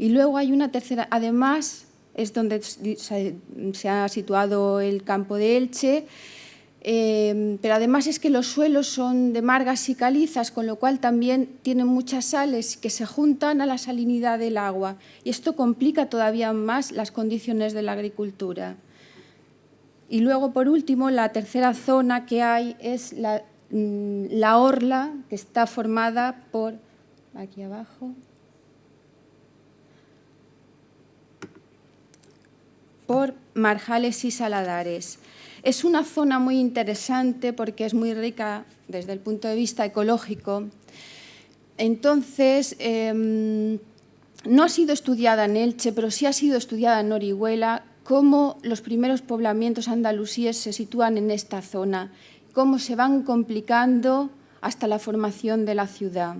Y luego hay una tercera, además es donde se ha situado el campo de Elche, pero además es que los suelos son de margas y calizas, con lo cual también tienen muchas sales que se juntan a la salinidad del agua, y esto complica todavía más las condiciones de la agricultura. Y luego, por último, la tercera zona que hay es la orla, que está formada por, aquí abajo, por marjales y saladares. Es una zona muy interesante porque es muy rica desde el punto de vista ecológico. Entonces, no ha sido estudiada en Elche, pero sí ha sido estudiada en Orihuela, cómo los primeros poblamientos andalusíes se sitúan en esta zona, cómo se van complicando hasta la formación de la ciudad.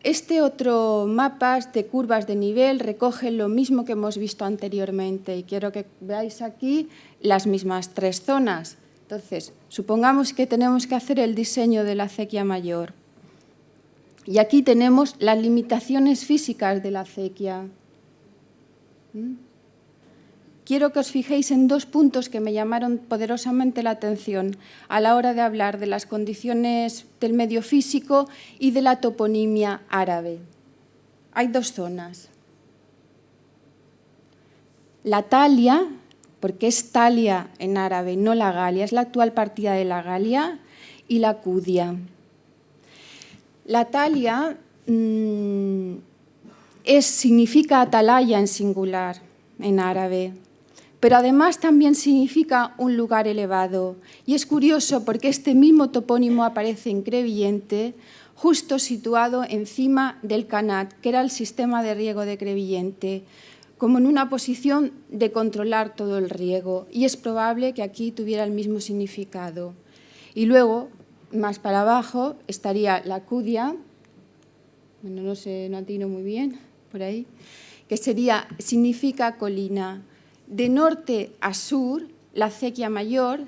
Este otro mapa de curvas de nivel recoge lo mismo que hemos visto anteriormente y quiero que veáis aquí las mismas tres zonas. Entonces, supongamos que tenemos que hacer el diseño de la acequia mayor. Y aquí tenemos las limitaciones físicas de la acequia. Quiero que os fijéis en dos puntos que me llamaron poderosamente la atención a la hora de hablar de las condiciones del medio físico y de la toponimia árabe. Hay dos zonas. La Talia, porque es Talia en árabe, no la Galia, es la actual partida de la Galia, y la Cudia. La Talia significa atalaya en singular en árabe, pero además también significa un lugar elevado. Y es curioso porque este mismo topónimo aparece en Crevillente, justo situado encima del Canat, que era el sistema de riego de Crevillente, como en una posición de controlar todo el riego. Y es probable que aquí tuviera el mismo significado. Y luego, más para abajo, estaría la Cudia, bueno, no sé, no atino muy bien, por ahí, que significa colina. De norte a sur, la acequia mayor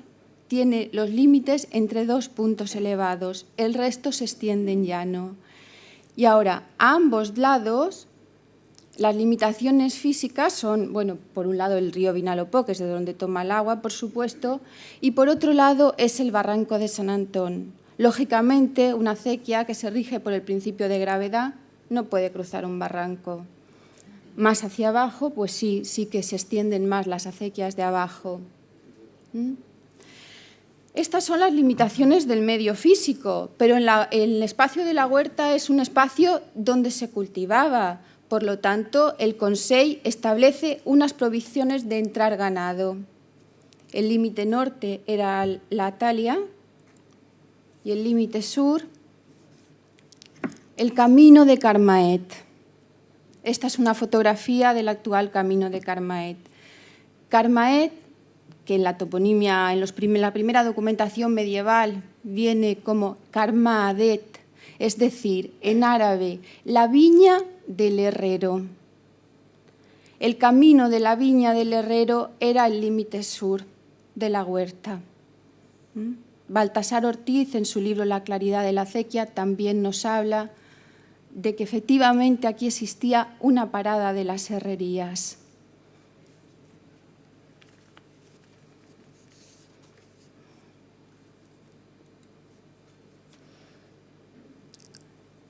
tiene los límites entre dos puntos elevados, el resto se extiende en llano. Y ahora, a ambos lados, las limitaciones físicas son, bueno, por un lado el río Vinalopó, que es de donde toma el agua, por supuesto, y por otro lado es el barranco de San Antón. Lógicamente, una acequia que se rige por el principio de gravedad no puede cruzar un barranco. Más hacia abajo, pues sí que se extienden más las acequias de abajo. Estas son las limitaciones del medio físico, pero el espacio de la huerta es un espacio donde se cultivaba. Por lo tanto, el Consell establece unas provisiones de entrar ganado. El límite norte era la Talia y el límite sur, el camino de Carmaet. Esta es una fotografía del actual camino de Carmaet. Carmaet, que en la toponimia, en la primera documentación medieval, viene como Carmaadet, es decir, en árabe, la viña del herrero. El camino de la viña del herrero era el límite sur de la huerta. Baltasar Ortiz, en su libro La claridad de la acequia, también nos habla de que efectivamente aquí existía una parada de las herrerías.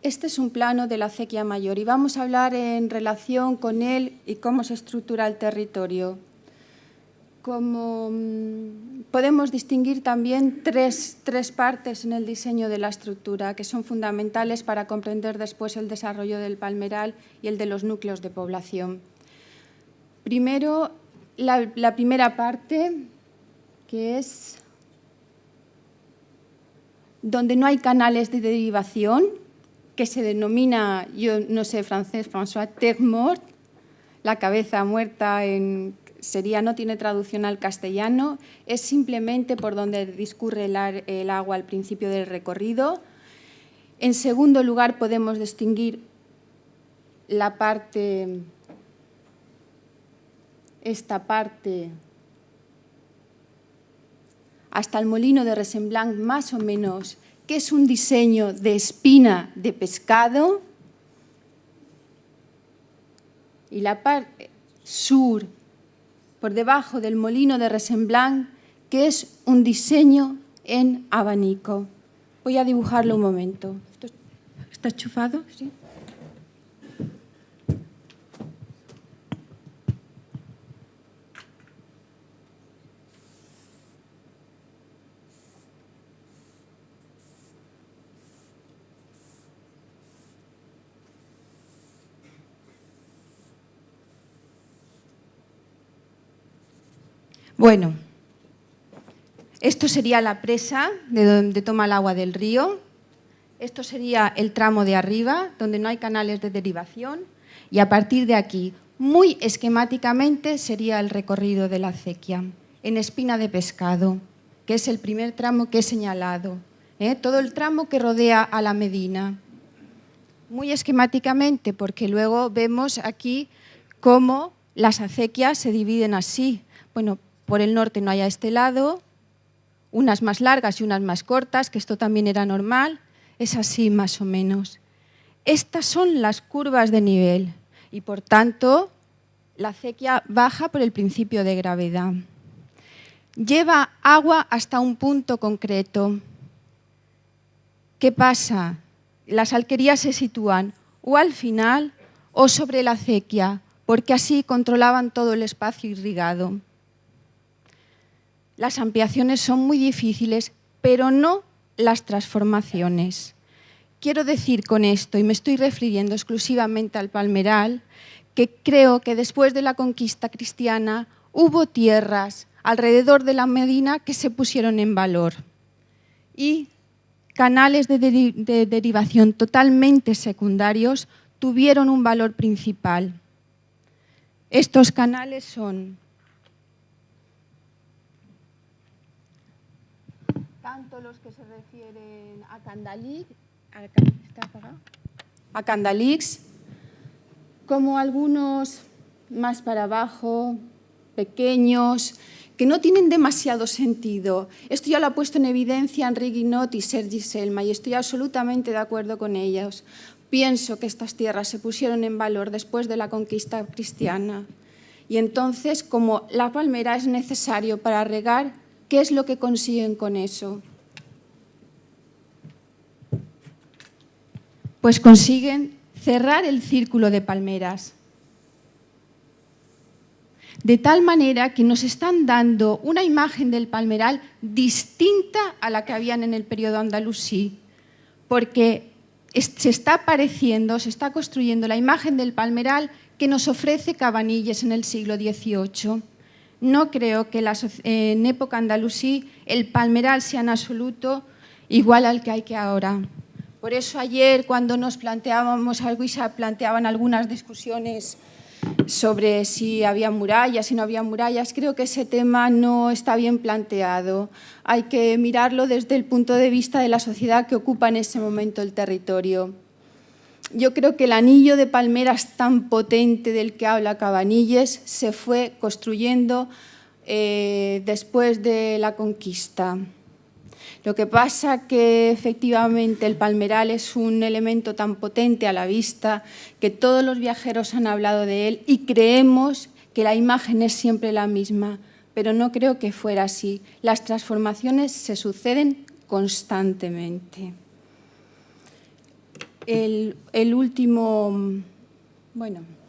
Este es un plano de la acequia mayor y vamos a hablar en relación con él y cómo se estructura el territorio. Podemos distinguir también tres partes en el diseño de la estructura que son fundamentales para comprender después el desarrollo del palmeral y el de los núcleos de población. Primero, la primera parte, que es donde no hay canales de derivación, que se denomina, yo no sé francés, François terre morte, la cabeza muerta no tiene traducción al castellano, es simplemente por donde discurre el agua al principio del recorrido. En segundo lugar, podemos distinguir esta parte, hasta el molino de Resemblanc, más o menos, que es un diseño de espina de pescado, y la parte sur, por debajo del molino de Resemblán, que es un diseño en abanico. Voy a dibujarlo un momento. ¿Está enchufado? Sí. Bueno, esto sería la presa de donde toma el agua del río. Esto sería el tramo de arriba, donde no hay canales de derivación. Y a partir de aquí, muy esquemáticamente, sería el recorrido de la acequia, en espina de pescado, que es el primer tramo que he señalado. Todo el tramo que rodea a la Medina. Muy esquemáticamente, porque luego vemos aquí cómo las acequias se dividen así. Bueno, por el norte no hay a este lado, unas más largas y unas más cortas, que esto también era normal, es así más o menos. Estas son las curvas de nivel y, por tanto, la acequia baja por el principio de gravedad. Lleva agua hasta un punto concreto. ¿Qué pasa? Las alquerías se sitúan o al final o sobre la acequia, porque así controlaban todo el espacio irrigado. Las ampliaciones son muy difíciles, pero no las transformaciones. Quiero decir con esto, y me estoy refiriendo exclusivamente al palmeral, que creo que después de la conquista cristiana hubo tierras alrededor de la Medina que se pusieron en valor y canales de derivación totalmente secundarios tuvieron un valor principal. Estos canales son tanto los que se refieren a Candalix, como algunos más para abajo, pequeños, que no tienen demasiado sentido. Esto ya lo ha puesto en evidencia Henri Guinot y Sergi Selma, y estoy absolutamente de acuerdo con ellos. Pienso que estas tierras se pusieron en valor después de la conquista cristiana. Y entonces, como la palmera es necesario para regar, ¿qué es lo que consiguen con eso? Pues consiguen cerrar el círculo de palmeras, de tal manera que nos están dando una imagen del palmeral distinta a la que habían en el periodo andalusí, porque se está construyendo la imagen del palmeral que nos ofrece Cabanilles en el siglo XVIII. No creo que en época andalusí el palmeral sea en absoluto igual al que hay que ahora. Por eso ayer, cuando nos planteábamos algo y se planteaban algunas discusiones sobre si había murallas, si no había murallas, creo que ese tema no está bien planteado. Hay que mirarlo desde el punto de vista de la sociedad que ocupa en ese momento el territorio. Yo creo que el anillo de palmeras tan potente del que habla Cabanilles se fue construyendo después de la conquista. Lo que pasa que efectivamente el palmeral es un elemento tan potente a la vista que todos los viajeros han hablado de él y creemos que la imagen es siempre la misma, pero no creo que fuera así. Las transformaciones se suceden constantemente. El último, bueno...